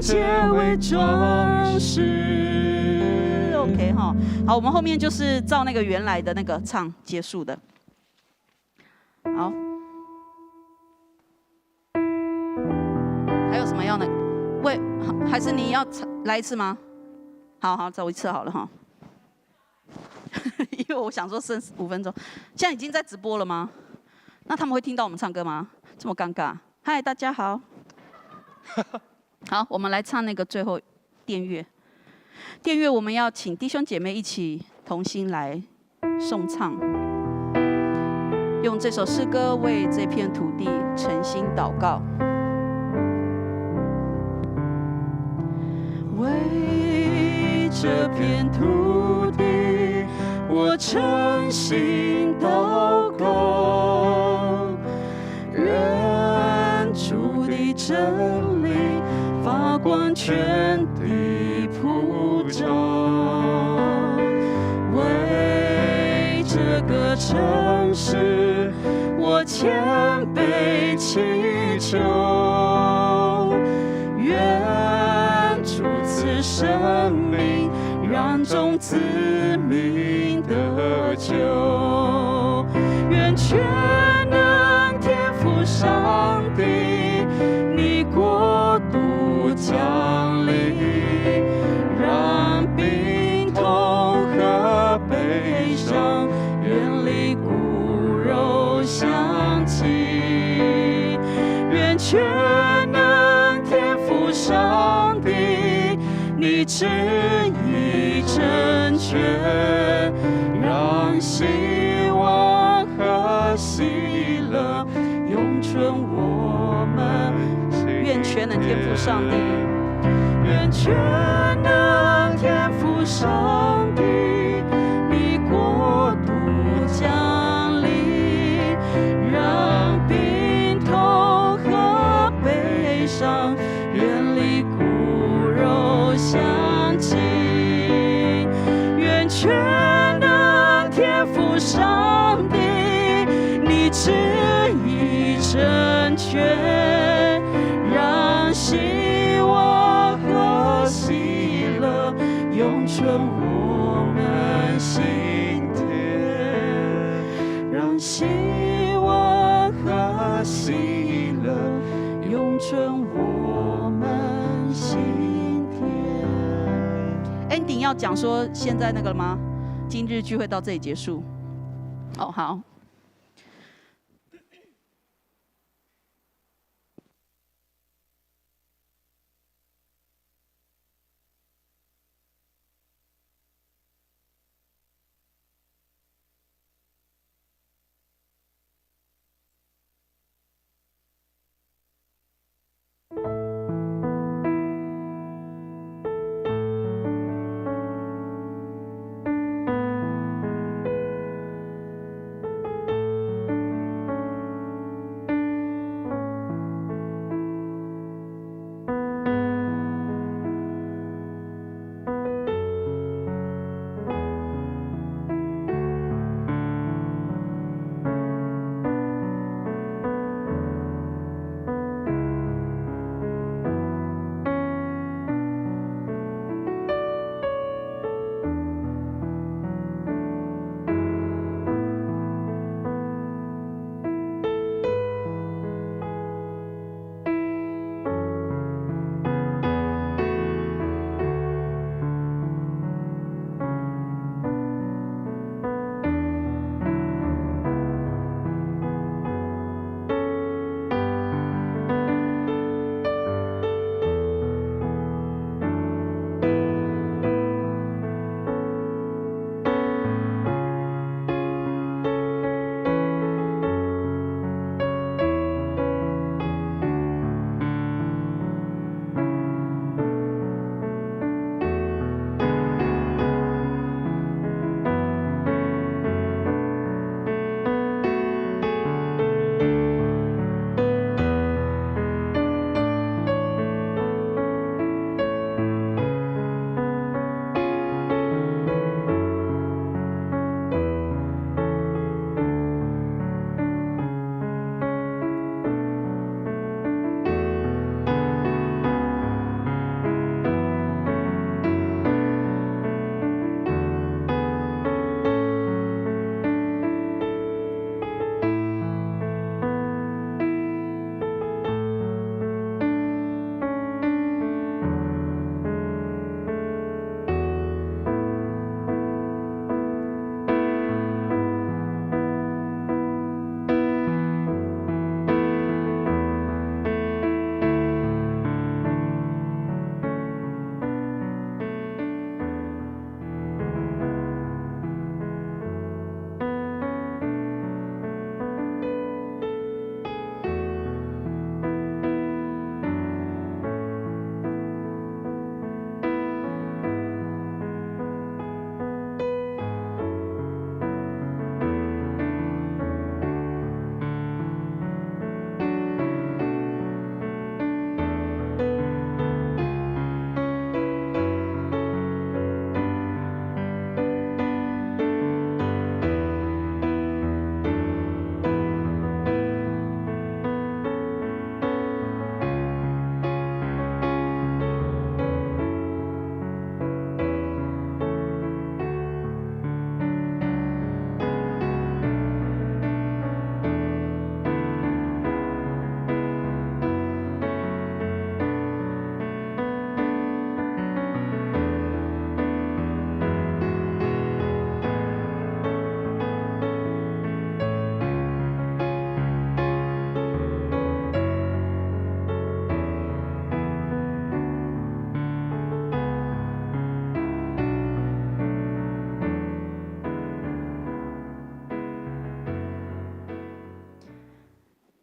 洁为装饰。OK 哈，好，我们后面就是照那个原来的那个唱结束的。好，还有什么样的？还是你要来一次吗？好，走一次好了哈。因为我想说剩5分钟，现在已经在直播了吗？那他们会听到我们唱歌吗？这么尴尬。嗨，大家好。好，我们来唱那个最后殿乐。殿乐我们要请弟兄姐妹一起同心来颂唱，用这首诗歌为这片土地诚心祷告。为这片土地，我诚心祷告，愿主的真理发光全地普照，为这个城市，我谦卑祈求，愿主赐生命，让众子民得救，愿全能天父上帝，你国度降临，让病痛和悲伤远离骨肉相亲，愿全能天父上帝，你旨意成全，让希望和喜乐永存我们。愿全能天父上帝，愿全能天父上帝，你国度降临，让病痛和悲伤远离骨肉相亲，愿全能天父上帝，你旨意成全，让希望和喜乐永存我们心田，让希望和喜乐永存我们心田。ending 要讲说现在那个了吗？今日聚会到这里结束。哦，好。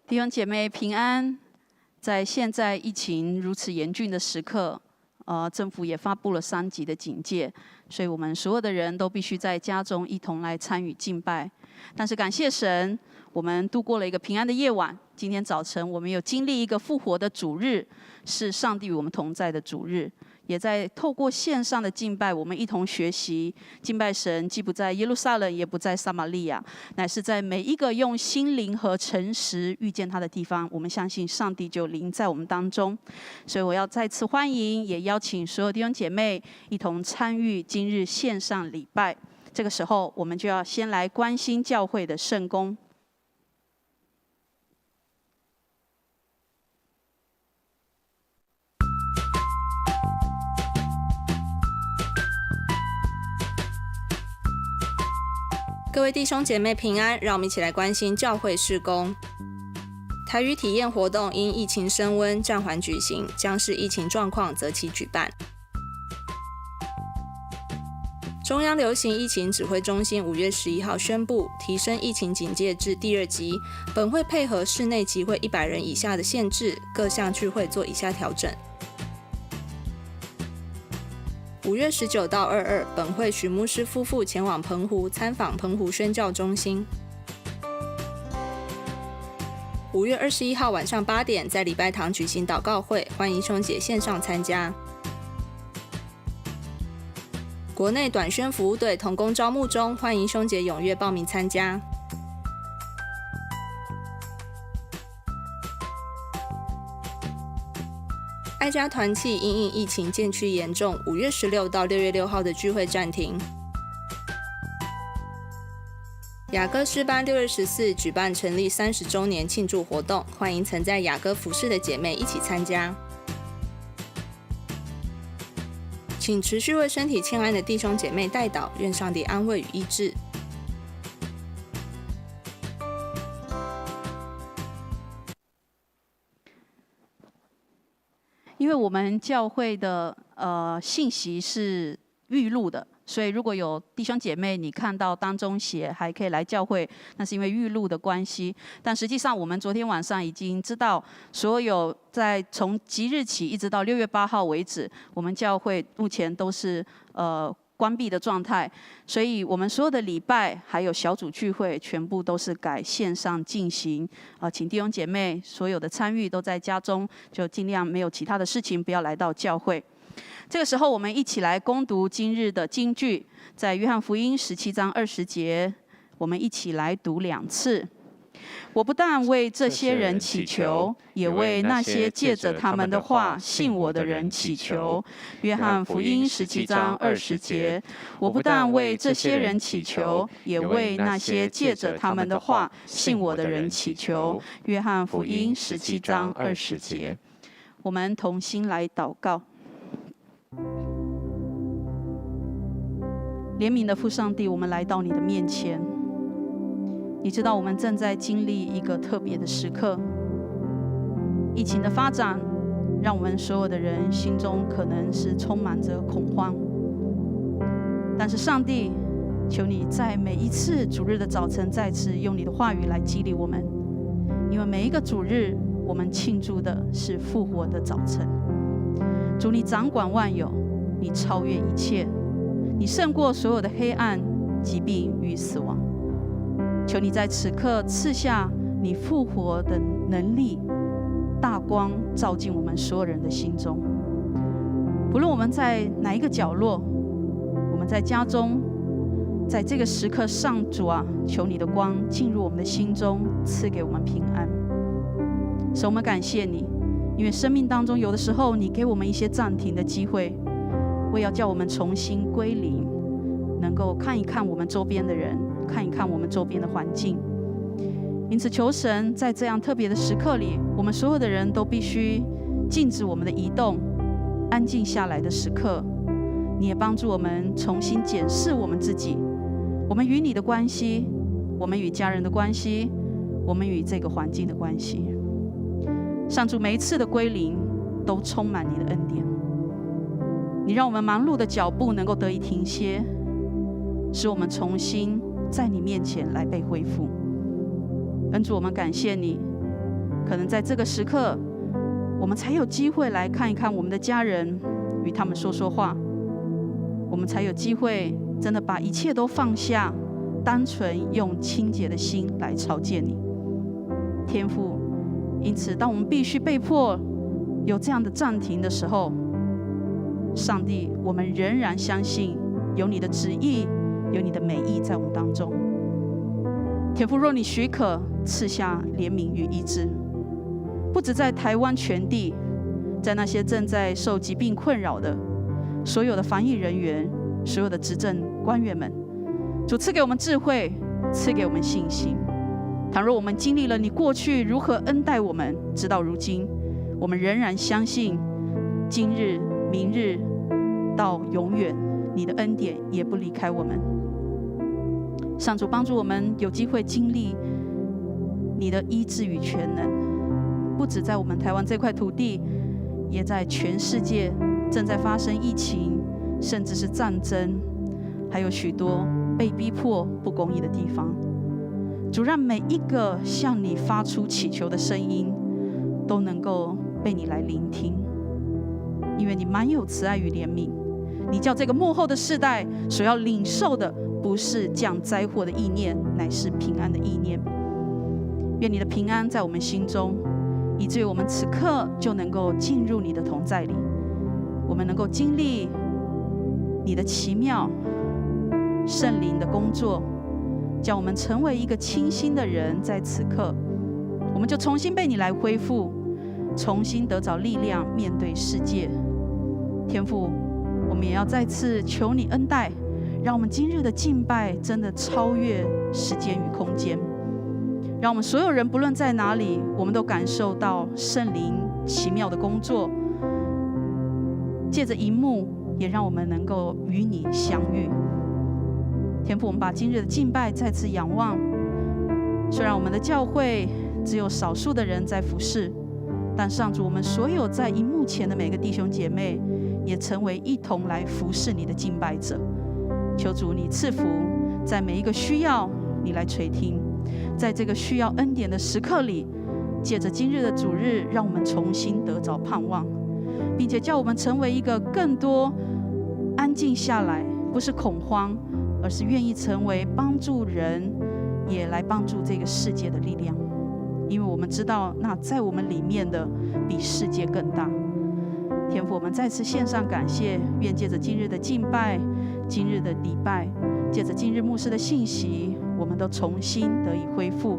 弟兄姐妹平安。在现在疫情如此严峻的时刻，政府也发布了3级的警戒，所以我们所有的人都必须在家中一同来参与敬拜。但是感谢神，我们度过了一个平安的夜晚。今天早晨，我们有经历一个复活的主日，是上帝与我们同在的主日。也在透过线上的敬拜，我们一同学习敬拜神，既不在耶路撒冷，也不在撒玛利亚，乃是在每一个用心灵和诚实遇见他的地方。我们相信上帝就临在我们当中。所以我要再次欢迎，也邀请所有弟兄姐妹一同参与今日线上礼拜。这个时候，我们就要先来关心教会的圣工。各位弟兄姐妹平安，让我们一起来关心教会事工。台语体验活动因疫情升温暂缓举行，将视疫情状况择期举办。中央流行疫情指挥中心5月11号宣布，提升疫情警戒至第2级，本会配合室内集会100人以下的限制，各项聚会做以下调整。5月19到22，本会许牧师夫妇前往澎湖参访澎湖宣教中心。5月21号晚上8点，在礼拜堂举行祷告会，欢迎兄姐线上参加。国内短宣服务队同工招募中，欢迎兄姐踊跃报名参加。爱家团契因应疫情渐趋严重，5月16到6月6号的聚会暂停。雅歌诗班6月14举办成立30周年庆祝活动，欢迎曾在雅歌服侍的姐妹一起参加。请持续为身体欠安的弟兄姐妹代祷，愿上帝安慰与医治。因为我们教会的信息是预录的，所以如果有弟兄姐妹你看到当中写还可以来教会，那是因为预录的关系。但实际上我们昨天晚上已经知道，所有在从即日起一直到6月8号为止，我们教会目前都是关闭的状态，所以我们所有的礼拜还有小组聚会全部都是改线上进行。请弟兄姐妹所有的参与都在家中，就尽量没有其他的事情，不要来到教会。这个时候，我们一起来攻读今日的金句，在约翰福音17章20节，我们一起来读2次。我不但为这些人祈求，也为那些借着他们的话信我的人祈求。约翰福音17章20节。我不但为这些人祈求，也为那些借着他们的话信我的人祈求。约翰福音17章20节。我们同心来祷告。怜悯的父上帝，我们来到你的面前。你知道我们正在经历一个特别的时刻，疫情的发展让我们所有的人心中可能是充满着恐慌。但是上帝，求你在每一次主日的早晨再次用你的话语来激励我们，因为每一个主日我们庆祝的是复活的早晨。主，你掌管万有，你超越一切，你胜过所有的黑暗、疾病与死亡。求你在此刻赐下你复活的能力，大光照进我们所有人的心中。不论我们在哪一个角落，我们在家中，在这个时刻上，主啊，求你的光进入我们的心中，赐给我们平安。神，我们感谢你，因为生命当中有的时候你给我们一些暂停的机会，为要叫我们重新归零，能够看一看我们周边的人，看一看我们周边的环境。因此求神在这样特别的时刻里，我们所有的人都必须禁止我们的移动，安静下来的时刻，你也帮助我们重新检视我们自己，我们与你的关系，我们与家人的关系，我们与这个环境的关系。上主，每一次的归零都充满你的恩典，你让我们忙碌的脚步能够得以停歇，使我们重新在你面前来被恢复。恩主，我们感谢你，可能在这个时刻，我们才有机会来看一看我们的家人，与他们说说话，我们才有机会真的把一切都放下，单纯用清洁的心来朝见你，天父。因此，当我们必须被迫有这样的暂停的时候，上帝，我们仍然相信有你的旨意，有你的美意在我们当中。天父，若你许可，赐下怜悯与医治，不止在台湾全地，在那些正在受疾病困扰的所有的防疫人员，所有的执政官员们，主赐给我们智慧，赐给我们信心。倘若我们经历了你过去如何恩待我们，直到如今，我们仍然相信，今日、明日到永远，你的恩典也不离开我们。上主帮助我们有机会经历你的医治与全能，不止在我们台湾这块土地，也在全世界正在发生疫情，甚至是战争，还有许多被逼迫不公义的地方。主，让每一个向你发出祈求的声音都能够被你来聆听，因为你满有慈爱与怜悯。你叫这个末后的世代所要领受的，不是降灾祸的意念，乃是平安的意念。愿你的平安在我们心中，以至于我们此刻就能够进入你的同在里，我们能够经历你的奇妙圣灵的工作，叫我们成为一个清新的人。在此刻，我们就重新被你来恢复，重新得着力量面对世界。天父，我们也要再次求你恩待，让我们今日的敬拜真的超越时间与空间，让我们所有人不论在哪里，我们都感受到圣灵奇妙的工作。借着荧幕，也让我们能够与你相遇。天父，我们把今日的敬拜再次仰望。虽然我们的教会只有少数的人在服侍，但上主，我们所有在荧幕前的每个弟兄姐妹，也成为一同来服侍你的敬拜者。求主你赐福，在每一个需要你来垂听，在这个需要恩典的时刻里，借着今日的主日，让我们重新得着盼望，并且叫我们成为一个更多安静下来，不是恐慌，而是愿意成为帮助人，也来帮助这个世界的力量。因为我们知道，那在我们里面的比世界更大。天父，我们再次献上感谢，愿借着今日的敬拜，今日的礼拜，借着今日牧师的信息，我们都重新得以恢复。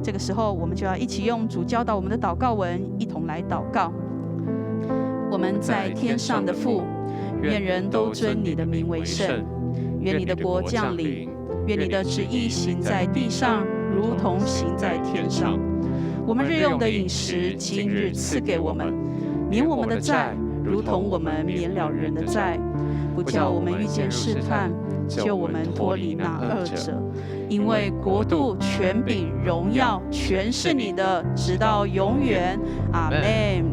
这个时候，我们就要一起用主教导我们的祷告文，一同来祷告。我们在天上的父，愿人都尊你的名为圣。愿你的国降临，愿你的旨意行在地上，如同行在天上。我们日用的饮食，今日赐给我们，免我们的债，如同我们免了人的债，不叫我们遇见试探，救我们脱离那恶者。因为国度、权柄、荣耀，全是你的，直到永远。阿们。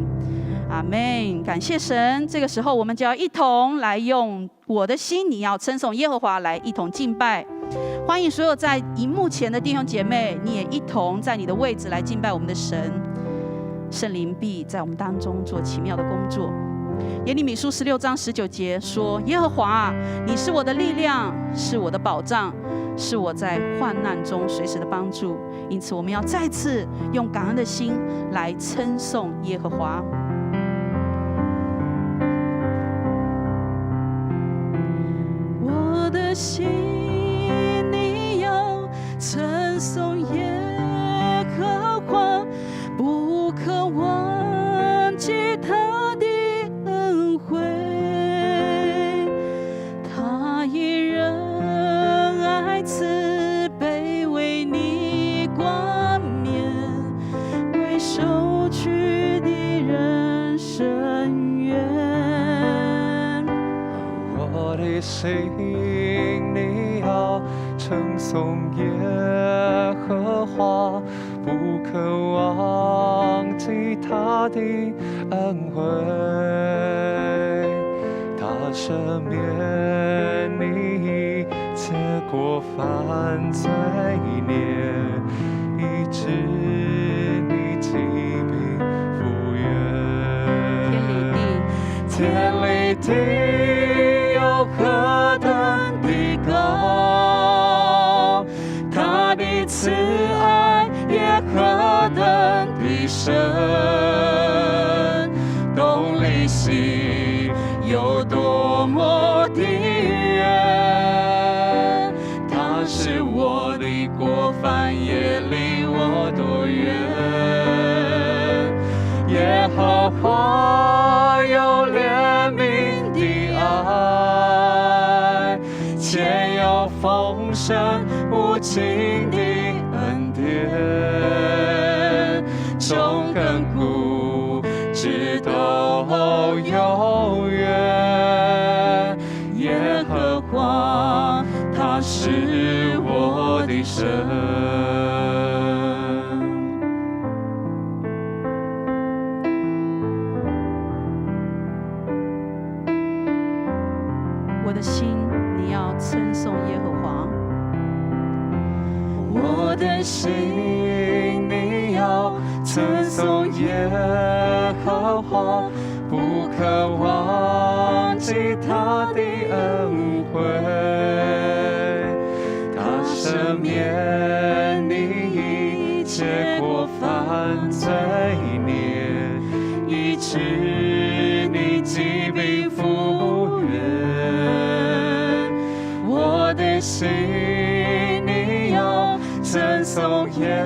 阿们，感谢神。这个时候，我们就要一同来用我的心，你要称颂耶和华，来一同敬拜。欢迎所有在荧幕前的弟兄姐妹，你也一同在你的位置来敬拜我们的神。圣灵必在我们当中做奇妙的工作。耶利米书16章19节说：耶和华啊，你是我的力量，是我的保障，是我在患难中随时的帮助。因此，我们要再次用感恩的心来称颂耶和华。我的心，你要称颂耶和华，不可忘记他的恩惠。他以仁爱慈悲为你冠冕，为受屈的人伸冤。我的心，你要称颂耶和华，不可忘记他的恩惠。他赦免你一切过犯罪孽，医治你疾离地又何等的高，他的慈爱也何等的深，东离西有多么的远，他是我的过犯，也离我多远。耶和华有怜悯的爱，且有丰盛无尽的恩典，从亘古直到永远。耶和华，他是我的神。我的心，你要称颂耶和华。我的心，你要称颂耶和华，不可忘记他的恩惠。他赦免你一切过犯罪孽，医治你疾病复原。我的心，你要称颂耶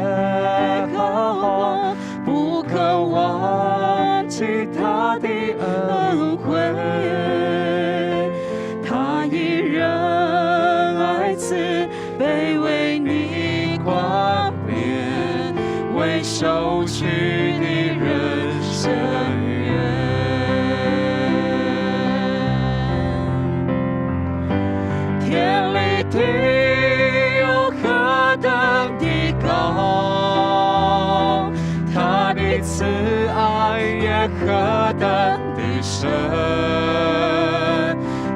和华，不可忘记他的恩惠。他以仁爱慈悲为你冠冕，为受屈的人伸冤。天离地有何等的高，他的慈爱也何等的深，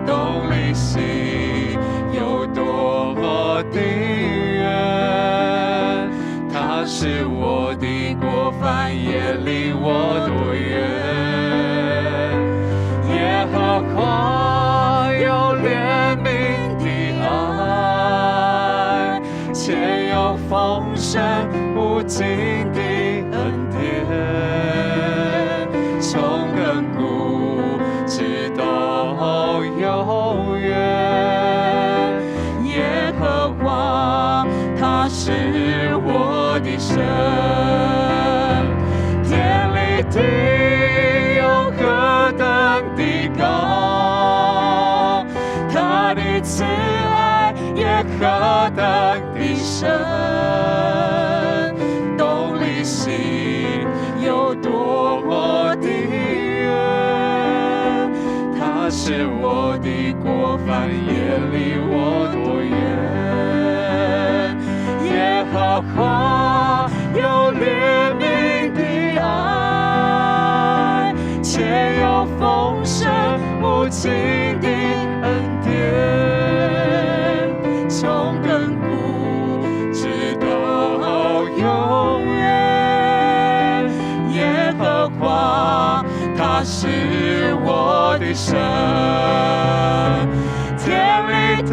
东离西有多么的远，他是我的过犯，也离我多远。耶和华有怜悯的爱，且有丰盛无尽的恩典，从亘古直到永远。耶和华，他是我的神。天离地有何等的高，他的慈爱也何等的深，东离西有多么的远，他是我的过犯，也离我多远。耶和华有怜悯的爱，且有丰盛无尽的恩典，从亘古直到永远。耶和华，他是我的神。天离地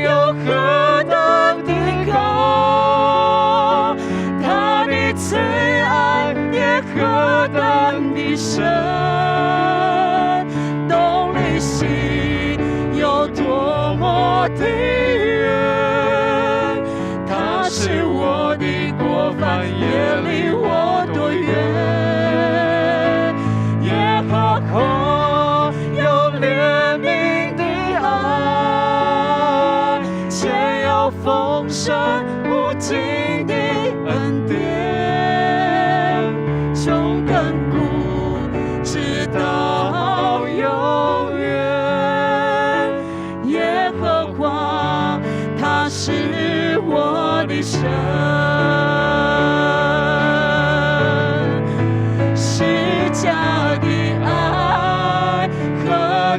有何等的高，他的慈爱也何等的深，东离西有多么的远，他是我的过犯，也离我多远。耶和华有怜悯的爱，且有丰盛无尽的恩典，从亘古直到永远。耶和华，他是我的神。释迦的爱何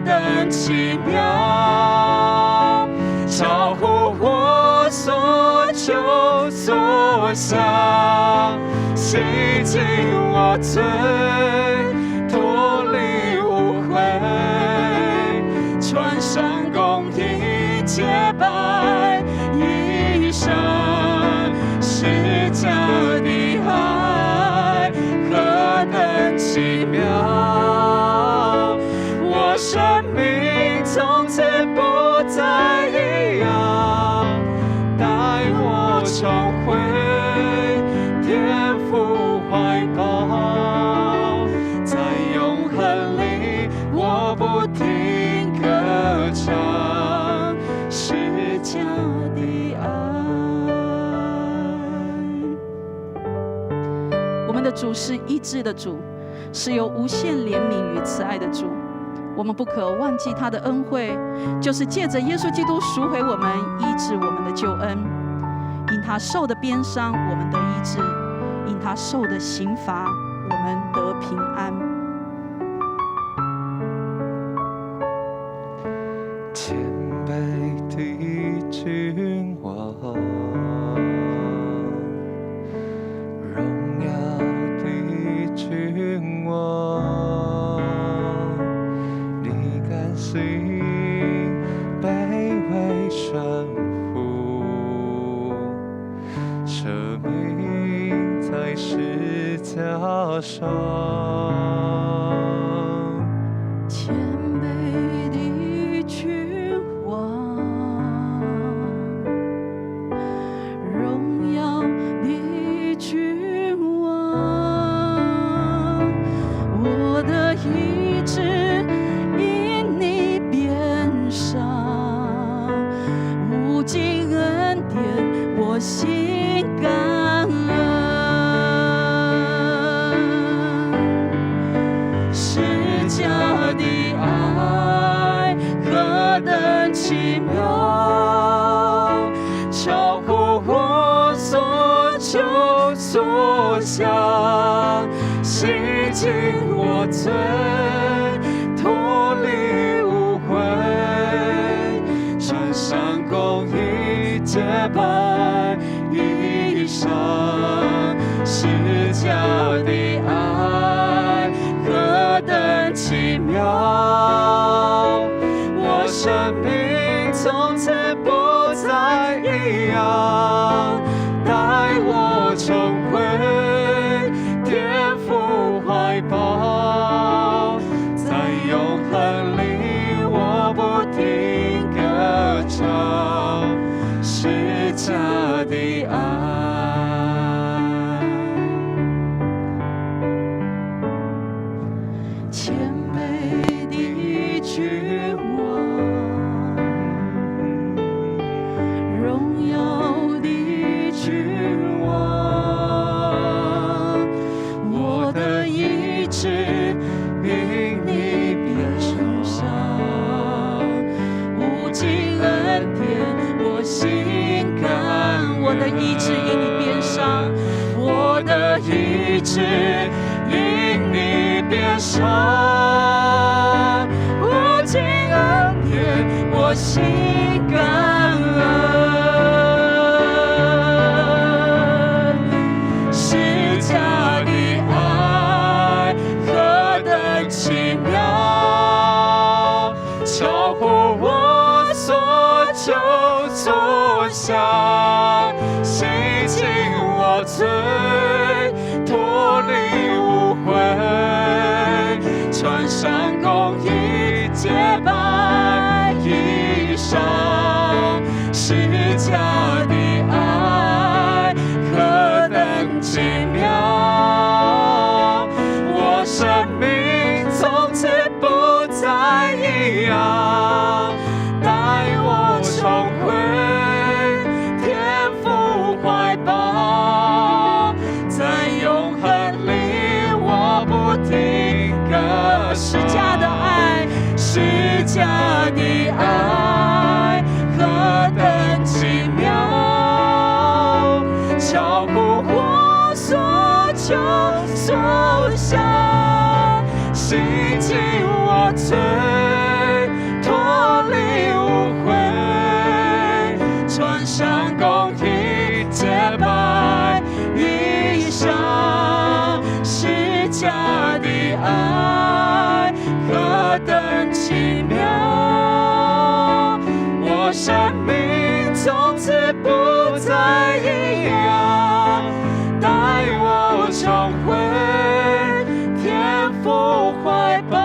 等奇妙，超乎我所求所想，洗净我罪，脱离污秽，生命从此不再一样，带我重回天父怀抱，在永恒里我不停歌唱是家的爱。我们的主是医治的主，是有无限怜悯与慈爱的主。我们不可忘记他的恩惠，就是借着耶稣基督赎回我们，医治我们的救恩。因他受的鞭伤，我们得医治；因他受的刑罚，我们得平安。谦卑的君王，荣耀的君王，你甘心卑微顺服，舍命在十架上。谦卑的君王，荣耀的君王，我的医治因你鞭伤，无尽恩典我心感恩。是家的爱何等奇妙，超乎我所求所想，洗净我罪，脱离污秽，穿上公义洁白衣裳，是家的爱何等奇妙，我生命从此不再一样，带我重回天父怀抱，在永恒里我不停歌唱是家的爱。谦卑的君王，荣耀的君王，我的医治因你鞭伤，无尽恩典我心感。我的医治因你鞭伤，我的医治因你鞭伤，无尽恩典我心感恩。是家的爱何等奇妙，超乎我所求所想，洗净我罪，脱离污秽，穿上公义洁白衣裳，是家的爱何等奇妙，我生命从此不再一样，带我重回天父怀抱，在永恒里我不停歌。是家的爱，是家的爱何等奇妙，超乎我所求所想，洗净我罪，脱离污秽，穿上公义洁白衣裳，是家的爱何等奇妙，我生命从此不再一样，带我重回天父怀抱，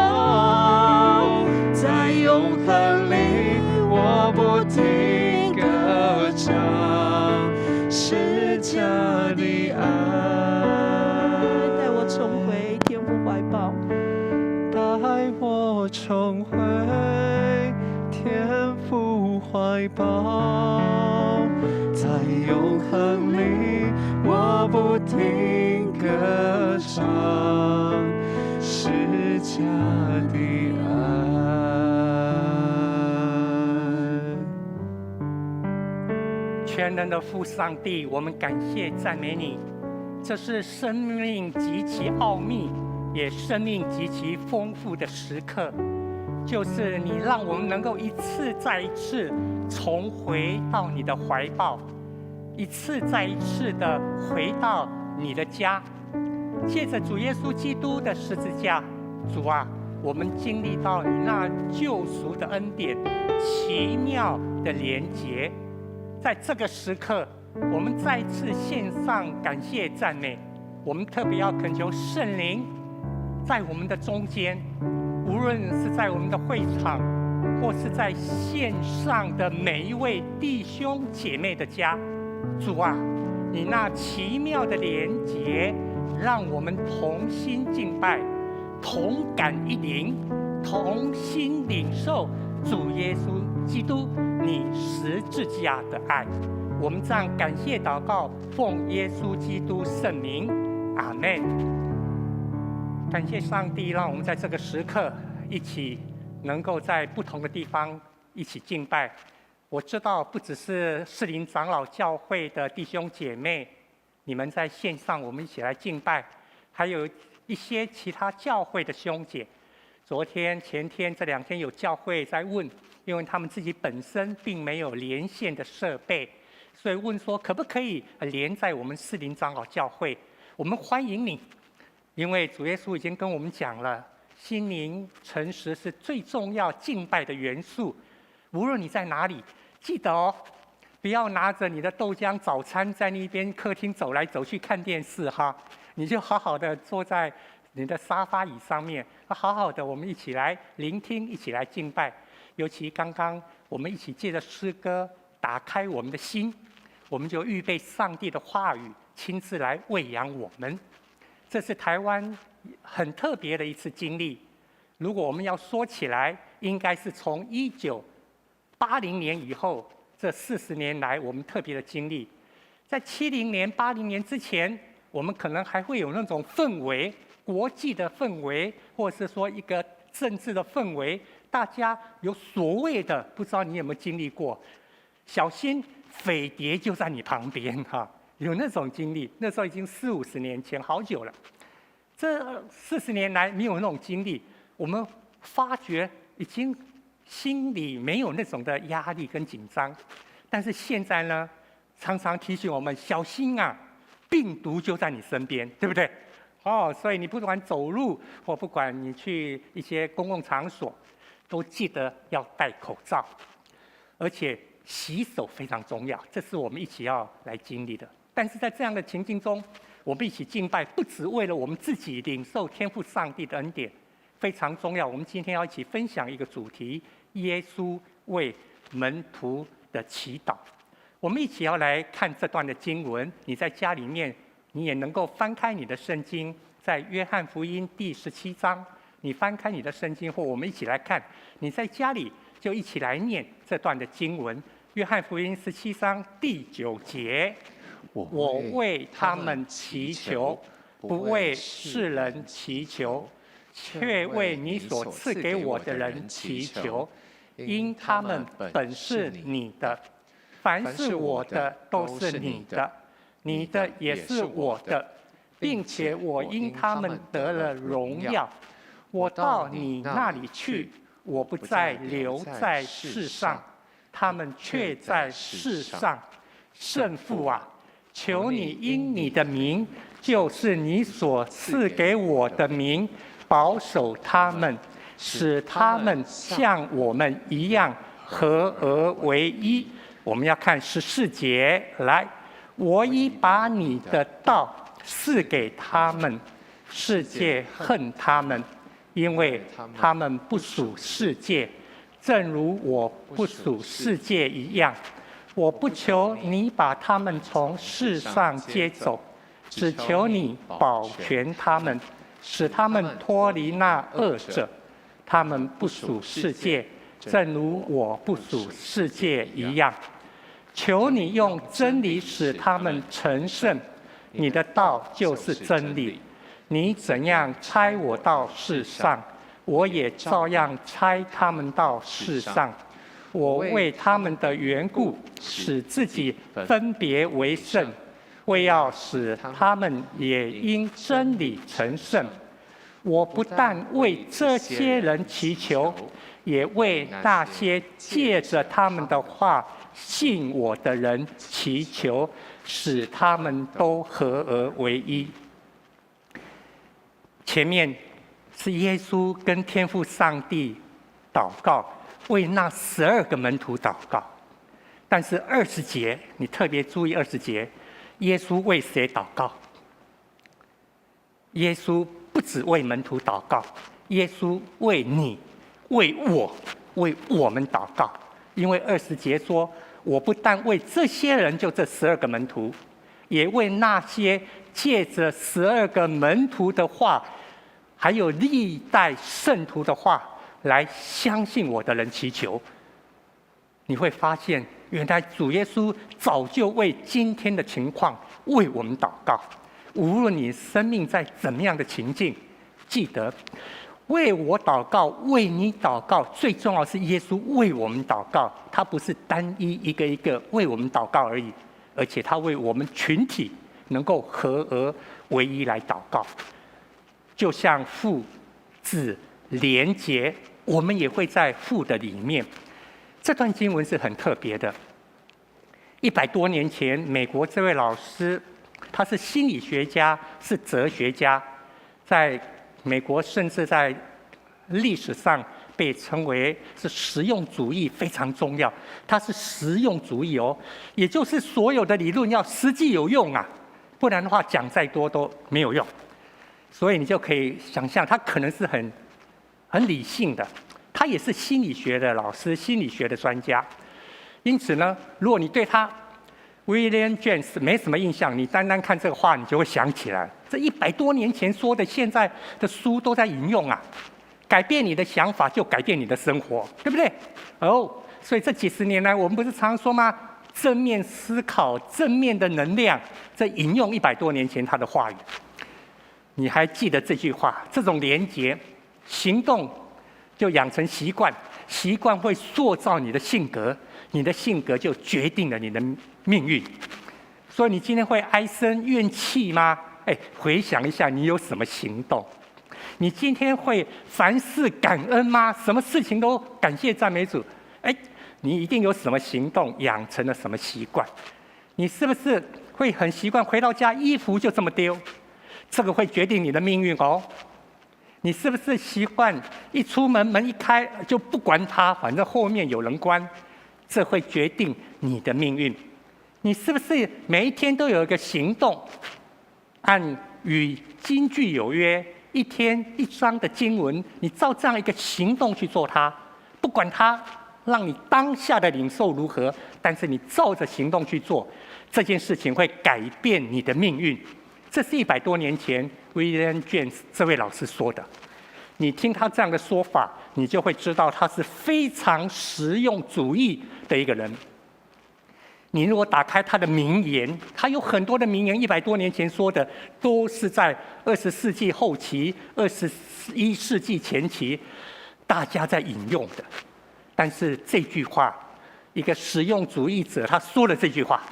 重回天父怀抱，在永恒里我不停歌唱释迦的爱。全能的父上帝，我们感谢赞美你，这是生命极其奥秘，也生命极其丰富的时刻，就是你让我们能够一次再一次重回到你的怀抱，一次再一次的回到你的家。借着主耶稣基督的十字架，主啊，我们经历到你那救赎的恩典，奇妙的连结。在这个时刻，我们再次献上感谢赞美。我们特别要恳求圣灵在我们的中间，无论是在我们的会场，或是在线上的每一位弟兄姐妹的家。主啊，你那奇妙的连结，让我们同心敬拜，同感一灵，同心领受主耶稣基督你十字架的爱。我们这样感谢祷告，奉耶稣基督圣名，阿们。感谢上帝，让我们在这个时刻一起能够在不同的地方一起敬拜。我知道不只是士林长老教会的弟兄姐妹，你们在线上我们一起来敬拜，还有一些其他教会的兄姐。昨天、前天这2天有教会在问，因为他们自己本身并没有连线的设备，所以问说可不可以连在我们士林长老教会？我们欢迎你，因为主耶稣已经跟我们讲了，心灵诚实是最重要敬拜的元素。无论你在哪里，记得哦，不要拿着你的豆浆早餐在那边客厅走来走去看电视哈，你就好好的坐在你的沙发椅上面，好好的我们一起来聆听，一起来敬拜。尤其刚刚我们一起借着诗歌打开我们的心，我们就预备上帝的话语亲自来喂养我们。这是台湾很特别的一次经历。如果我们要说起来，应该是从1980年以后这40年来我们特别的经历。在70年、80年之前，我们可能还会有那种氛围，国际的氛围，或是说一个政治的氛围，大家有所谓的，不知道你有没有经历过，小心匪谍就在你旁边哈，有那种经历。那时候已经40、50年前，好久了。这40年来没有那种经历，我们发觉已经心里没有那种的压力跟紧张。但是现在呢，常常提醒我们小心啊，病毒就在你身边，对不对？所以你不管走路，或不管你去一些公共场所，都记得要戴口罩，而且洗手非常重要，这是我们一起要来经历的。但是在这样的情境中，我们一起敬拜，不只为了我们自己领受天父上帝的恩典，非常重要。我们今天要一起分享一个主题：耶稣为门徒的祈祷。我们一起要来看这段的经文，你在家里面你也能够翻开你的圣经，在约翰福音第17章，你翻开你的圣经，或我们一起来看。你在家里就一起来念这段的经文。约翰福音17章第9节：我为他们祈求，不为世人祈求，却为你所赐给我的人祈求，因他们本是你的。凡是我的都是你的，你的也是我的，并且我因他们得了荣耀。我到你那里去，我不再留在世上，他们却在世上。圣父啊，求你因你的名，就是你所赐给我的名，保守他们，使他们像我们一样合而为一。我们要看14节，来，我已把你的道赐给他们，世界恨他们，因为他们不属世界，正如我不属世界一样。我不求你把他们从世上接走，只求你保全他们，使他们脱离那恶者。他们不属世界，正如我不属世界一样。求你用真理使他们成圣，你的道就是真理。你怎样差我到世上，我也照样差他们到世上。我为他们的缘故，使自己分别为圣，为要使他们也因真理成圣。我不但为这些人祈求，也为那些借着他们的话信我的人祈求，使他们都合而为一。前面是耶稣跟天父上帝祷告，为那12个门徒祷告。但是20节，你特别注意20节，耶稣为谁祷告？耶稣不只为门徒祷告，耶稣为你、为我、为我们祷告。因为20节说，我不但为这些人，就这12个门徒，也为那些借着12个门徒的话，还有历代圣徒的话来相信我的人祈求。你会发现，原来主耶稣早就为今天的情况为我们祷告。无论你生命在怎么样的情境，记得为我祷告，为你祷告。最重要是耶稣为我们祷告，他不是单一一个一个为我们祷告而已，而且他为我们群体能够合而为一来祷告。就像父子连结，我们也会在父的里面。这段经文是很特别的。100多年前，美国这位老师，他是心理学家，是哲学家，在美国甚至在历史上被称为是实用主义非常重要。他是实用主义哦，也就是所有的理论要实际有用啊，不然的话讲再多都没有用。所以你就可以想象，他可能是很理性的，他也是心理学的老师，心理学的专家。因此呢，如果你对他 William James 没什么印象，你单单看这个话，你就会想起来，这100多年前说的，现在的书都在引用啊。改变你的想法，就改变你的生活，对不对？所以这几十年来，我们不是常说吗？正面思考，正面的能量，这引用100多年前他的话语。你还记得这句话？这种连结，行动就养成习惯，习惯会塑造你的性格，你的性格就决定了你的命运。所以你今天会唉声怨气吗？回想一下，你有什么行动？你今天会凡事感恩吗？什么事情都感谢赞美主？你一定有什么行动，养成了什么习惯？你是不是会很习惯回到家衣服就这么丢？这个会决定你的命运哦。你是不是习惯一出门，门一开就不管它，反正后面有人关？这会决定你的命运。你是不是每一天都有一个行动，按与经句有约，一天一章的经文，你照这样一个行动去做它，不管它让你当下的领受如何，但是你照着行动去做，这件事情会改变你的命运。这是100多年前 William James 这位老师说的。你听他这样的说法，你就会知道他是非常实用主义的一个人。你如果打开他的名言，他有很多的名言，100多年前说的，都是在20世纪后期、21世纪前期，大家在引用的。但是这句话，一个实用主义者他说了这句话，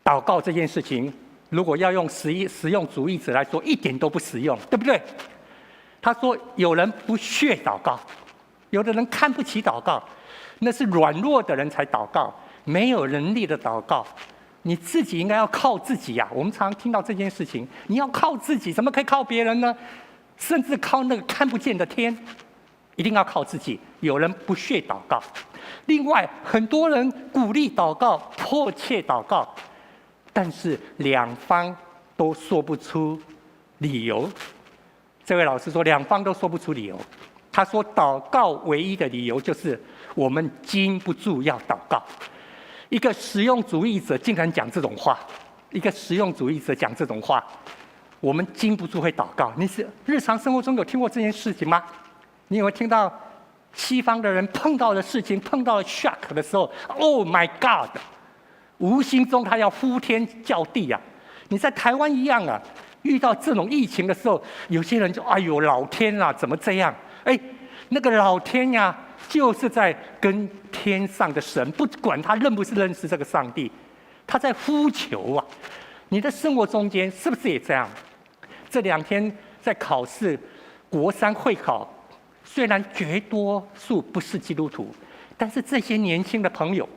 祷告这件事情，如果要用实用主义者来说，一点都不实用，对不对？他说有人不屑祷告，有的人看不起祷告，那是软弱的人才祷告，没有能力的祷告。你自己应该要靠自己呀！我们常常听到这件事情，你要靠自己，怎么可以靠别人呢？甚至靠那个看不见的天，一定要靠自己。有人不屑祷告，另外很多人鼓励祷告，迫切祷告，但是两方都说不出理由。这位老师说，两方都说不出理由。他说，祷告唯一的理由就是我们禁不住要祷告。一个实用主义者竟然讲这种话，一个实用主义者讲这种话，我们禁不住会祷告。你是日常生活中有听过这件事情吗？你有没有听到西方的人碰到的事情，碰到了 shock 的时候 ，Oh my God！ 无形中他要呼天叫地啊！你在台湾一样啊，遇到这种疫情的时候，有些人就哎呦老天啊，怎么这样？哎，那个老天呀，就是在跟天上的神，不管他认不认识这个上帝，他在呼求啊！你的生活中间是不是也这样？这2天在考试，国3会考。虽然绝多数不是基督徒，但是这些年轻的朋友，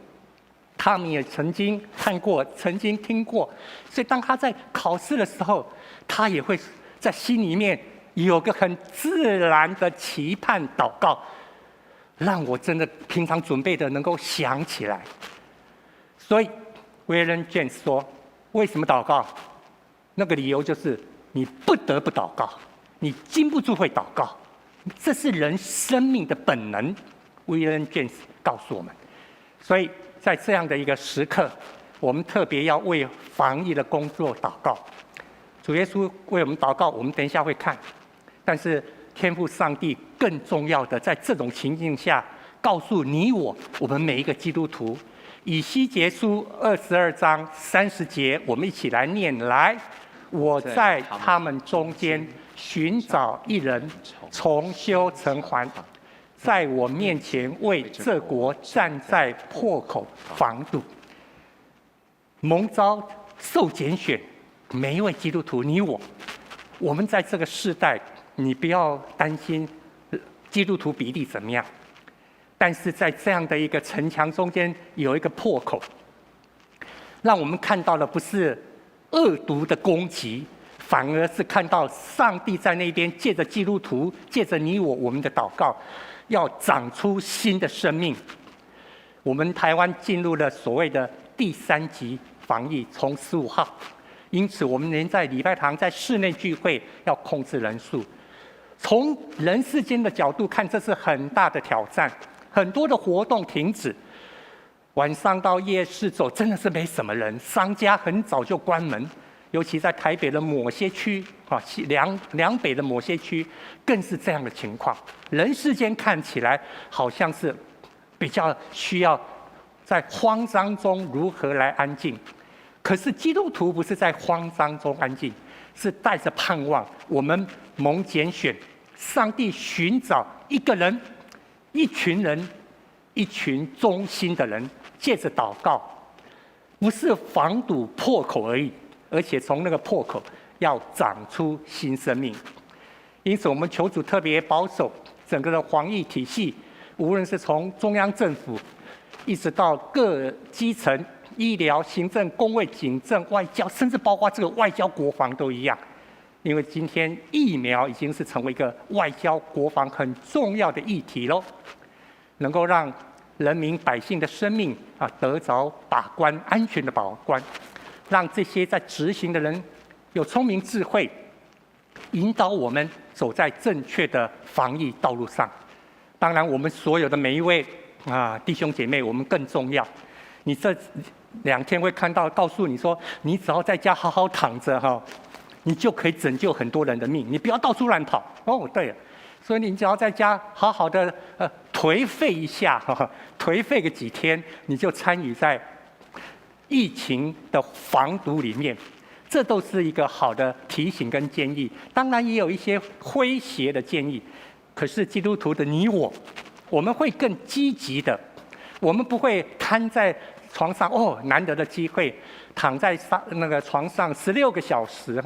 他们也曾经看过，曾经听过，所以当他在考试的时候，他也会在心里面有个很自然的期盼祷告，让我真的平常准备的能够想起来。所以William James 说，为什么祷告？那个理由就是你不得不祷告，你禁不住会祷告。这是人生命的本能 ，William James 告诉我们。所以在这样的一个时刻，我们特别要为防疫的工作祷告。主耶稣为我们祷告，我们等一下会看。但是天父上帝更重要的，在这种情境下，告诉你我们每一个基督徒，以西结书22章30节，我们一起来念来。我在他们中间寻找一人，重修成还，在我面前为这国站在破口防堵。蒙召受拣选，每一位基督徒，你我们在这个世代，你不要担心基督徒比例怎么样，但是在这样的一个城墙中间有一个破口，让我们看到的不是恶毒的攻击，反而是看到上帝在那边借着基督徒，借着你我们的祷告，要长出新的生命。我们台湾进入了所谓的第3级防疫，从15号，因此我们连在礼拜堂在室内聚会要控制人数。从人世间的角度看，这是很大的挑战，很多的活动停止。晚上到夜市走，真的是没什么人，商家很早就关门，尤其在台北的某些区啊，两北的某些区，更是这样的情况。人世间看起来好像是比较需要在慌张中如何来安静，可是基督徒不是在慌张中安静，是带着盼望。我们蒙拣选，上帝寻找一个人、一群人、一群忠心的人。借着祷告，不是防堵破口而已，而且从那个破口要长出新生命。因此，我们求主特别保守整个的防疫体系，无论是从中央政府，一直到各基层、医疗、行政、公卫、警政、外交，甚至包括这个外交、国防都一样。因为今天疫苗已经是成为一个外交、国防很重要的议题喽，能够让人民百姓的生命得着把关，安全的把关，让这些在执行的人有聪明智慧，引导我们走在正确的防疫道路上。当然，我们所有的每一位弟兄姐妹，我们更重要。你这2天会看到，告诉你说，你只要在家好好躺着你就可以拯救很多人的命。你不要到处乱跑。哦，对了。所以你只要在家好好的颓废一下，颓废个几天，你就参与在疫情的防堵里面，这都是一个好的提醒跟建议。当然也有一些诙谐的建议，可是基督徒的你我们会更积极的，我们不会瘫在床上，难得的机会，躺在那个床上16个小时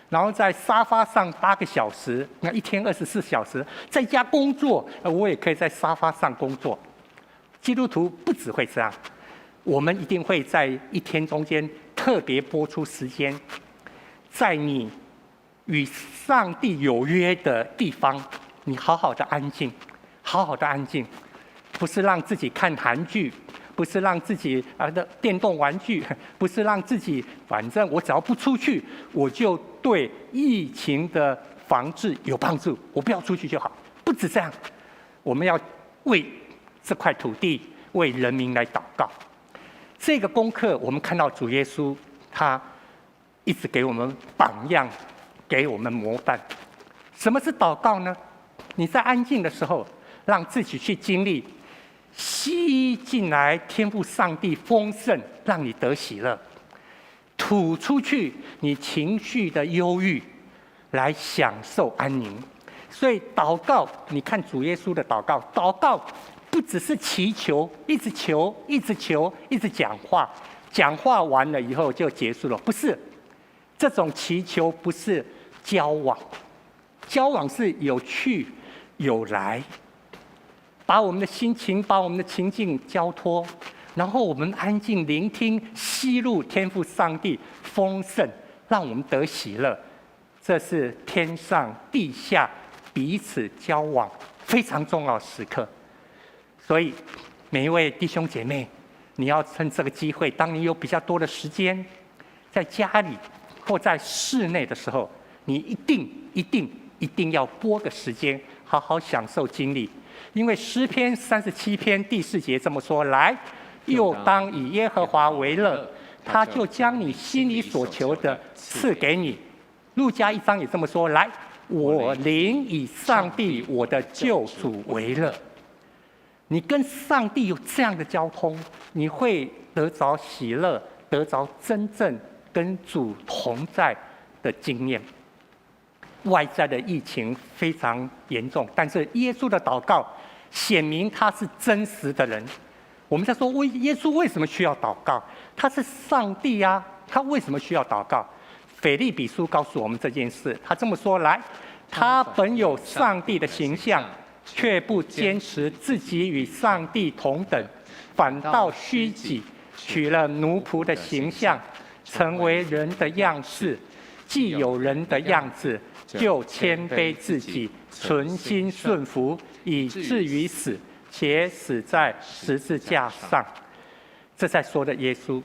然后在沙发上8个小时，那1天24小时，在家工作，我也可以在沙发上工作。基督徒不只会这样，我们一定会在1天中间特别拨出时间，在你与上帝有约的地方，你好好的安静，好好的安静，不是让自己看韩剧，不是让自己的电动玩具，不是让自己反正我只要不出去，我就对疫情的防治有帮助，我不要出去就好。不止这样，我们要为这块土地、为人民来祷告。这个功课，我们看到主耶稣他一直给我们榜样，给我们模范。什么是祷告呢？你在安静的时候，让自己去经历，吸进来天父上帝丰盛，让你得喜乐；吐出去你情绪的忧郁，来享受安宁。所以祷告，你看主耶稣的祷告，祷告不只是祈求，一直求，一直求，一直讲话，讲话完了以后就结束了，不是。这种祈求不是交往，交往是有去有来，把我们的心情、把我们的情境交托，然后我们安静聆听，吸入天父上帝丰盛，让我们得喜乐。这是天上地下彼此交往非常重要的时刻。所以每一位弟兄姐妹，你要趁这个机会，当你有比较多的时间，在家里或在室内的时候，你一定要拨个时间，好好享受经历。因为诗篇37篇第4节这么说：来，又当以耶和华为乐，他就将你心里所求的赐给你。路加1章也这么说：来，我灵以上帝我的救主为乐。你跟上帝有这样的交通，你会得着喜乐，得着真正跟主同在的经验。外在的疫情非常严重，但是耶稣的祷告显明他是真实的人。我们在说耶稣为什么需要祷告？他是上帝啊，他为什么需要祷告？腓立比书告诉我们这件事，他这么说：来，他本有上帝的形象，却不坚持自己与上帝同等，反倒虚己，取了奴仆的形象，成为人的样式。既有人的样子，就谦卑自己，存心顺服，以至于死，且死在十字架上。这在说的耶稣，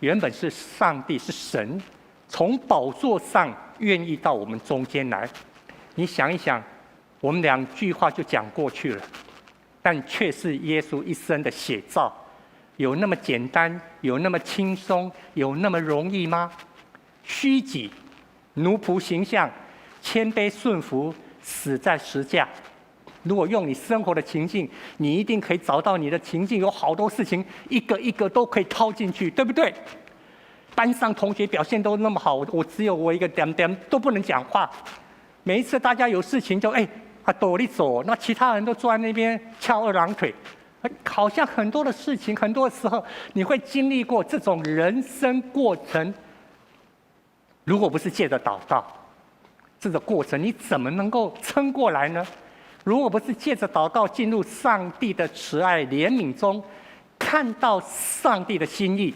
原本是上帝，是神，从宝座上愿意到我们中间来。你想一想，我们2句话就讲过去了，但却是耶稣一生的写照。有那么简单，有那么轻松，有那么容易吗？虚己，奴仆形象，谦卑顺服，死在十架。如果用你生活的情境，你一定可以找到你的情境，有好多事情一个一个都可以套进去，对不对？班上同学表现都那么好，我只有我一个点点都不能讲话。每一次大家有事情就躲一走，那其他人都坐在那边翘2郎腿。好像很多的事情，很多时候你会经历过这种人生过程。如果不是借着祷告，这个过程你怎么能够撑过来呢？如果不是借着祷告进入上帝的慈爱怜悯中，看到上帝的心意，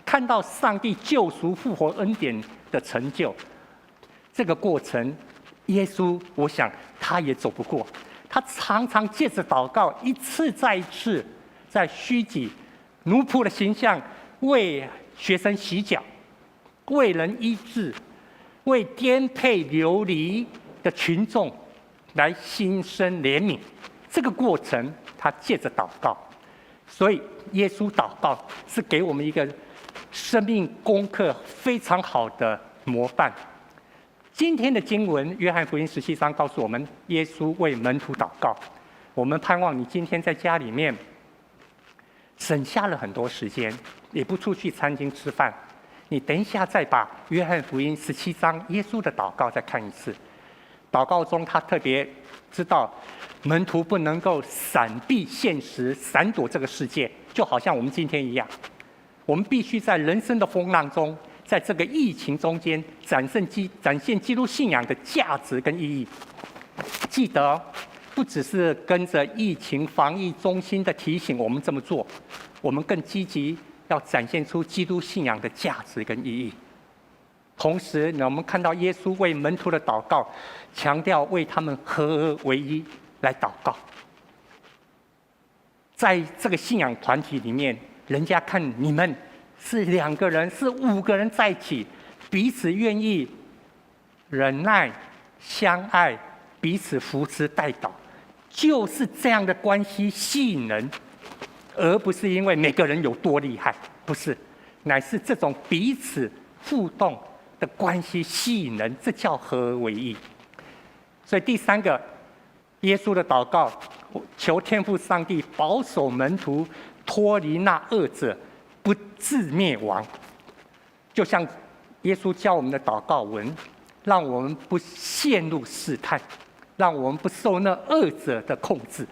看到上帝救赎复活恩典的成就，这个过程，耶稣我想他也走不过。他常常借着祷告，一次再一次，在虚己奴仆的形象，为学生洗脚，为人医治，为颠沛流离的群众来心生怜悯。这个过程，他借着祷告。所以，耶稣祷告是给我们一个生命功课非常好的模范。今天的经文，约翰福音17章告诉我们，耶稣为门徒祷告。我们盼望你今天在家里面省下了很多时间，也不出去餐厅吃饭，你等一下再把约翰福音17章耶稣的祷告再看一次。祷告中，他特别知道门徒不能够闪避现实，闪躲这个世界，就好像我们今天一样，我们必须在人生的风浪中，在这个疫情中间展现基督信仰的价值跟意义。记得，不只是跟着疫情防疫中心的提醒我们这么做，我们更积极要展现出基督信仰的价值跟意义。同时呢，我们看到耶稣为门徒的祷告，强调为他们合而为一来祷告。在这个信仰团体里面，人家看你们是2个人，是5个人在一起，彼此愿意忍耐、相爱，彼此扶持带祷，就是这样的关系吸引人，而不是因为每个人有多厉害，不是，乃是这种彼此互动的关系吸引人，这叫合而为一。所以第3个，耶稣的祷告，求天父上帝保守门徒脱离那恶者，不致灭亡。就像耶稣教我们的祷告文，让我们不陷入试探，让我们不受那恶者的控制。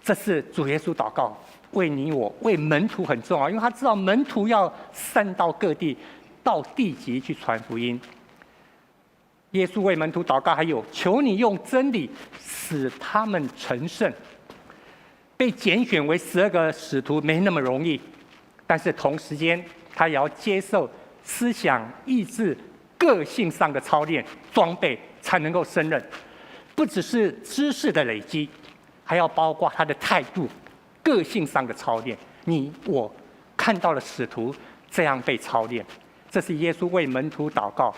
这是主耶稣祷告，为你我、为门徒很重要，因为他知道门徒要散到各地，到地极去传福音。耶稣为门徒祷告，还有求你用真理使他们成圣。被拣选为12个使徒没那么容易，但是同时间他也要接受思想、意志、个性上的操练装备，才能够胜任。不只是知识的累积，还要包括他的态度、个性上的操练。你我看到了使徒这样被操练，这是耶稣为门徒祷告。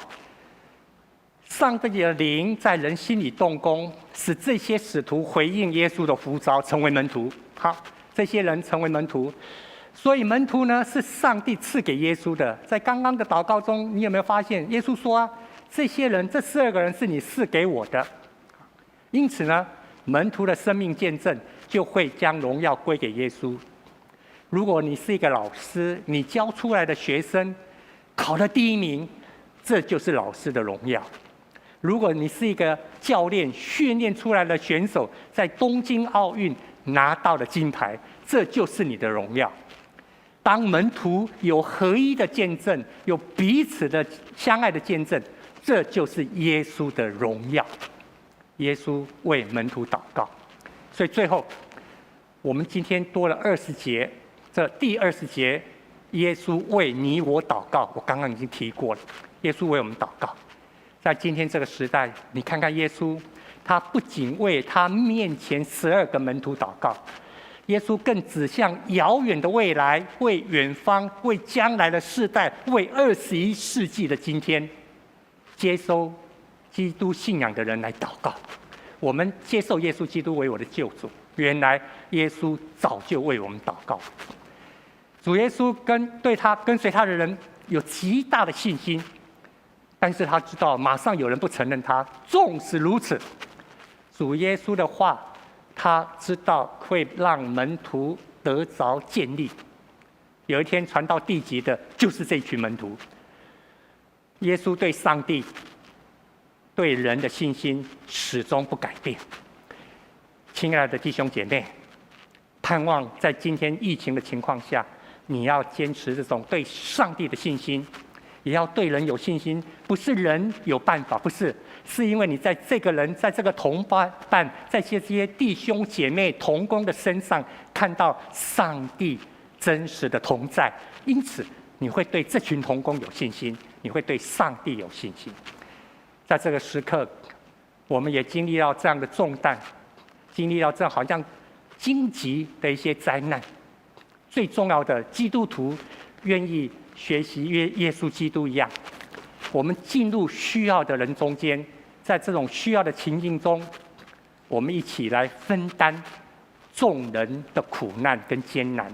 上帝的灵在人心里动工，使这些使徒回应耶稣的呼召，成为门徒。好，这些人成为门徒，所以门徒呢是上帝赐给耶稣的。在刚刚的祷告中，你有没有发现耶稣说啊，这些人，这12个人是你赐给我的。因此呢，门徒的生命见证就会将荣耀归给耶稣。如果你是一个老师，你教出来的学生考了第1名，这就是老师的荣耀。如果你是一个教练，训练出来的选手在东京奥运拿到了金牌，这就是你的荣耀。当门徒有合一的见证，有彼此的相爱的见证，这就是耶稣的荣耀。耶稣为门徒祷告，所以最后我们今天多了20节，这第20节，耶稣为你我祷告。我刚刚已经提过了，耶稣为我们祷告。在今天这个时代，你看看耶稣，他不仅为他面前12个门徒祷告，耶稣更指向遥远的未来，为远方，为将来的世代，为21世纪的今天，接收基督信仰的人来祷告。我们接受耶稣基督为我的救主，原来耶稣早就为我们祷告。主耶稣跟随他的人有极大的信心，但是他知道马上有人不承认他。纵使如此，主耶稣的话，他知道会让门徒得着建立。有一天传到地极的就是这群门徒。耶稣对上帝、对人的信心始终不改变。亲爱的弟兄姐妹，盼望在今天疫情的情况下，你要坚持这种对上帝的信心，也要对人有信心。不是人有办法，不是，是因为你在这个人，在这个同伴，在这些弟兄姐妹同工的身上看到上帝真实的同在，因此你会对这群同工有信心，你会对上帝有信心。在这个时刻，我们也经历到这样的重担，经历到这样好像荆棘的一些灾难。最重要的，基督徒愿意学习耶稣基督一样，我们进入需要的人中间，在这种需要的情境中，我们一起来分担众人的苦难跟艰难。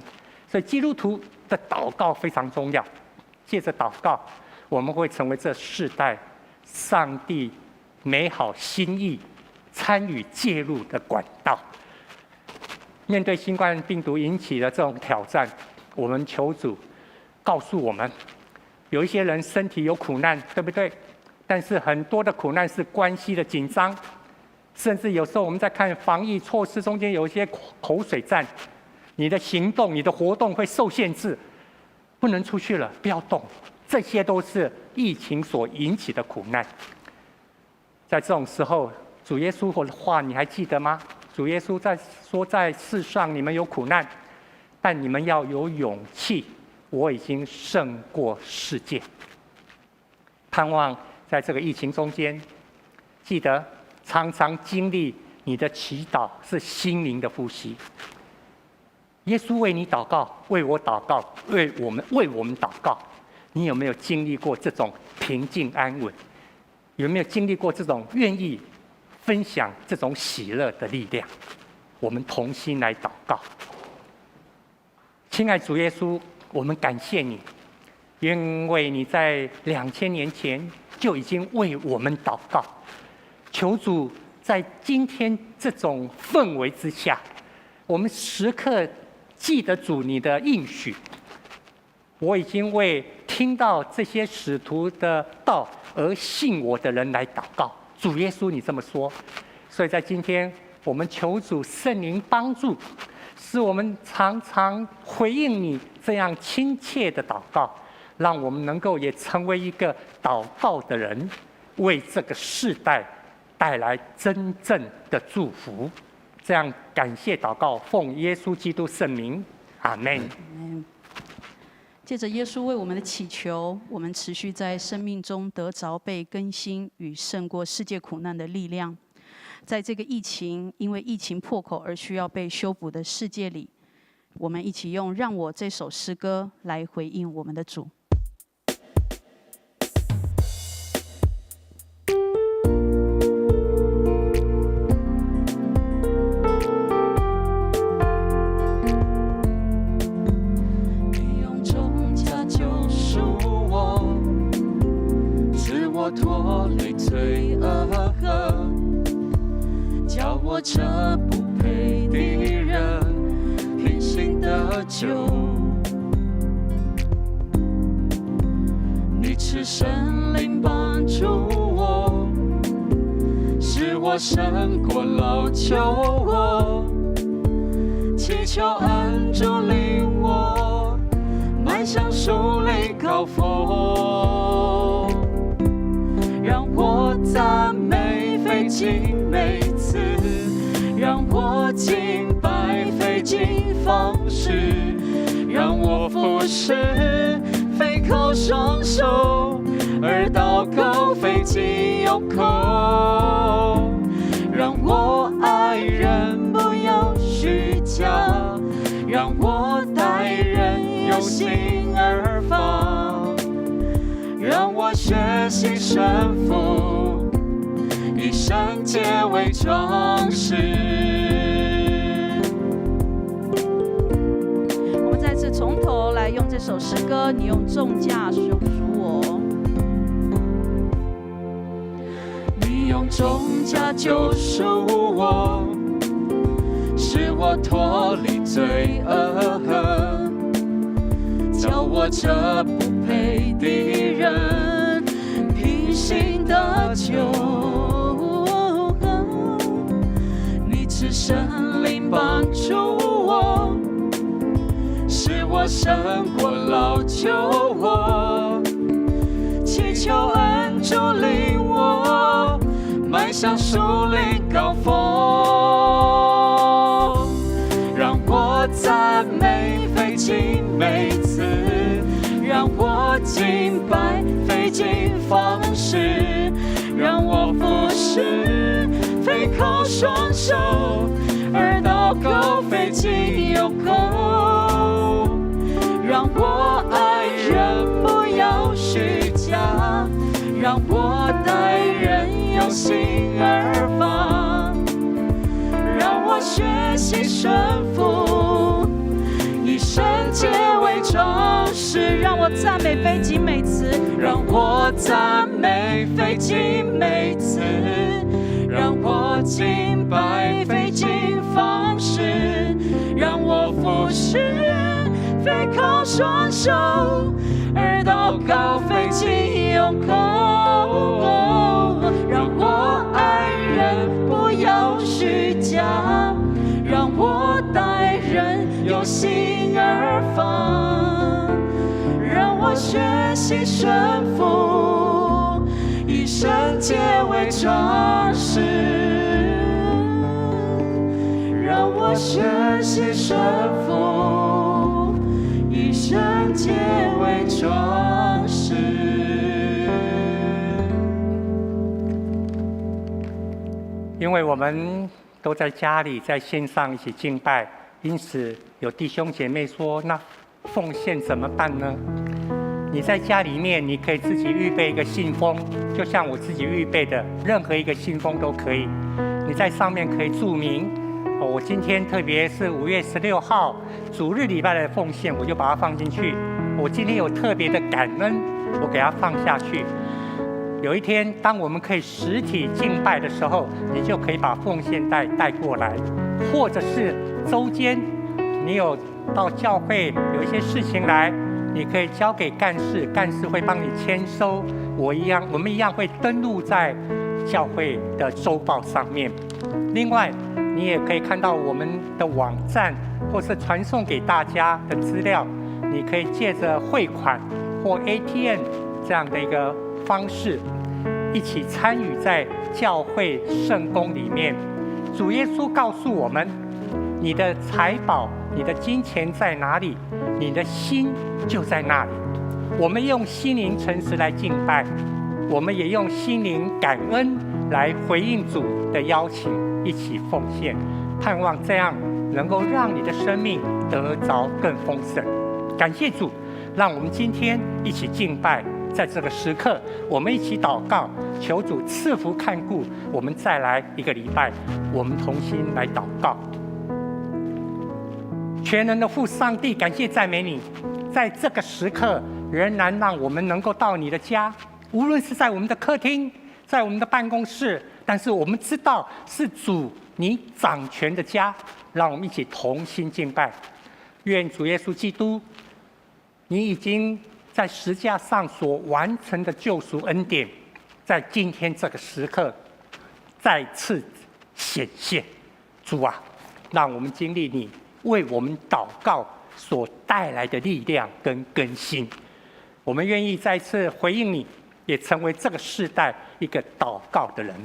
所以基督徒的祷告非常重要，借着祷告，我们会成为这世代上帝美好心意参与介入的管道。面对新冠病毒引起的这种挑战，我们求主告诉我们，有一些人身体有苦难，对不对？但是很多的苦难是关系的紧张，甚至有时候我们在看防疫措施中间有一些口水战，你的行动、你的活动会受限制，不能出去了，不要动。这些都是疫情所引起的苦难。在这种时候，主耶稣的话你还记得吗？主耶稣在说，在世上你们有苦难，但你们要有勇气，我已经胜过世界。盼望在这个疫情中间，记得常常经历你的祈祷是心灵的呼吸。耶稣为你祷告，为我祷告，为我们祷告。你有没有经历过这种平静安稳？有没有经历过这种愿意分享这种喜乐的力量？我们同心来祷告。亲爱主耶稣，我们感谢你，因为你在2000年前就已经为我们祷告。求主在今天这种氛围之下，我们时刻记得主你的应许。我已经为听到这些使徒的道而信我的人来祷告。主耶稣，你这么说，所以在今天我们求主圣灵帮助，使我们常常回应你这样亲切的祷告，让我们能够也成为一个祷告的人，为这个世代带来真正的祝福。这样感谢祷告，奉耶稣基督圣名，阿门。借着耶稣为我们的祈求，我们持续在生命中得着被更新与胜过世界苦难的力量。在这个因为疫情破口而需要被修补的世界里，我们一起用《让我》这首诗歌来回应我们的主。脱离罪恶，叫我这不配的人平行得救。你赐圣灵帮助我，使我胜过老旧我，祈求恩主领我迈向属灵高峰。让我赞美费尽每次，让我敬拜费尽方式，让我服侍费口双手，而祷告费尽用口。让我爱人不要虚假，让我待人有心而放。让我学习顺服，以圣洁为装饰。我们再次从头来用这首诗歌，你用重价赎我。你用重价救赎我，使我脱离罪恶，叫我这不配的人平行得救。你赐圣灵帮助我，使我胜过老旧我，祈求恩主领我迈向属灵高峰。让我赞美费尽每次，让我敬拜费尽方式，让我服侍费口双手，而祷告费尽用口。让我爱人不要虚假，让我待人有心而放。让我学习顺服，以圣洁为装饰。让我赞美费尽每次，让我赞美费尽每次，让我敬拜费尽方式，让我服侍费口双手，而祷告费尽用口。让我爱人不要虚假，让我待人有心而放。让我学习顺服，以圣洁为装饰。让我学习顺服，以圣洁为装饰。因为我们都在家里在线上一起敬拜，因此有弟兄姐妹说，那奉献怎么办呢？你在家里面，你可以自己预备一个信封，就像我自己预备的，任何一个信封都可以。你在上面可以注明，我今天特别是5月16号主日礼拜的奉献，我就把它放进去。我今天有特别的感恩，我给它放下去。有一天，当我们可以实体敬拜的时候，你就可以把奉献袋带过来，或者是周间，你有到教会有一些事情来，你可以交给干事，干事会帮你签收。我们一样会登录在教会的周报上面。另外，你也可以看到我们的网站，或是传送给大家的资料，你可以借着汇款或 ATM 这样的一个方式，一起参与在教会圣工里面。主耶稣告诉我们，你的财宝、你的金钱在哪里，你的心就在那里。我们用心灵诚实来敬拜，我们也用心灵感恩来回应主的邀请，一起奉献，盼望这样能够让你的生命得着更丰盛。感谢主，让我们今天一起敬拜。在这个时刻，我们一起祷告，求主赐福看顾。我们再来一个礼拜，我们同心来祷告。全能的父上帝，感谢赞美你，在这个时刻仍然让我们能够到你的家，无论是在我们的客厅，在我们的办公室，但是我们知道是主你掌权的家，让我们一起同心敬拜。愿主耶稣基督，你已经在十架上所完成的救赎恩典，在今天这个时刻再次显现。主啊，让我们经历你为我们祷告所带来的力量跟更新。我们愿意再次回应你，也成为这个世代一个祷告的人。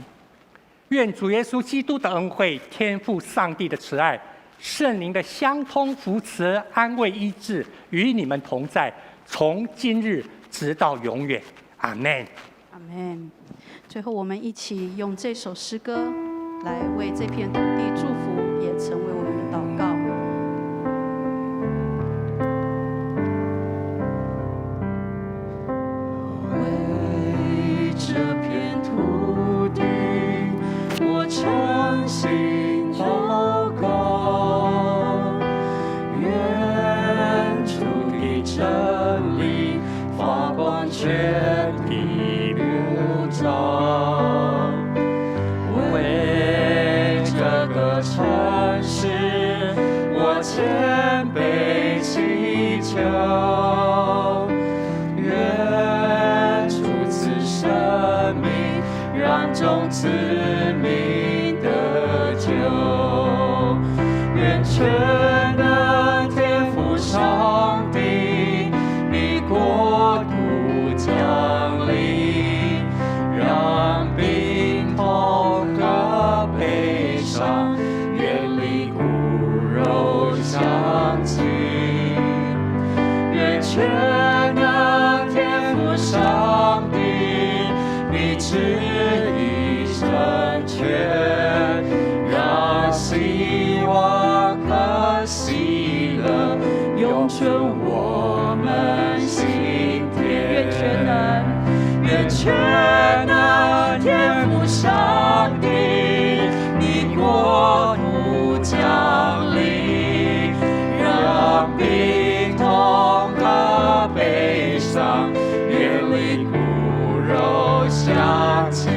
愿主耶稣基督的恩惠、天父上帝的慈爱、圣灵的相通扶持、安慰医治与你们同在，从今日直到永远。阿们。阿们。最后，我们一起用这首诗歌来为这片土地祝福，也成为我们的祷告。为这片土地，我诚心祷告，愿主的真理发光全地普照，为这个城市，我谦卑祈求。让众子民得救，愿全能天父上帝，你国度降临，让病痛和悲伤远离骨肉相近，愿全能天父上帝，你旨意成全，让希望和喜乐永存我们心田。愿全能天父上帝，你国度降临，让病痛和悲伤远离骨肉相近。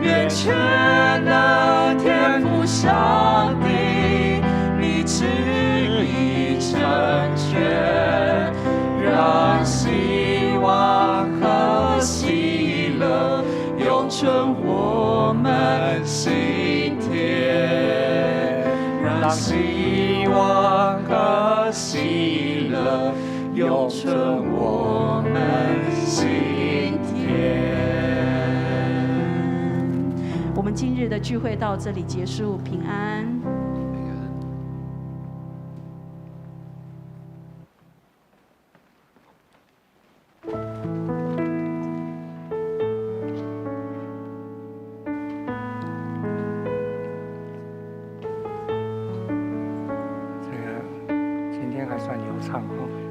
愿全能天父上帝，你旨意成全，让希望和喜乐永存我们心田，让希望和喜乐永存我们心田。我们今日的聚会到这里结束，平安。这个今天还算流畅哦。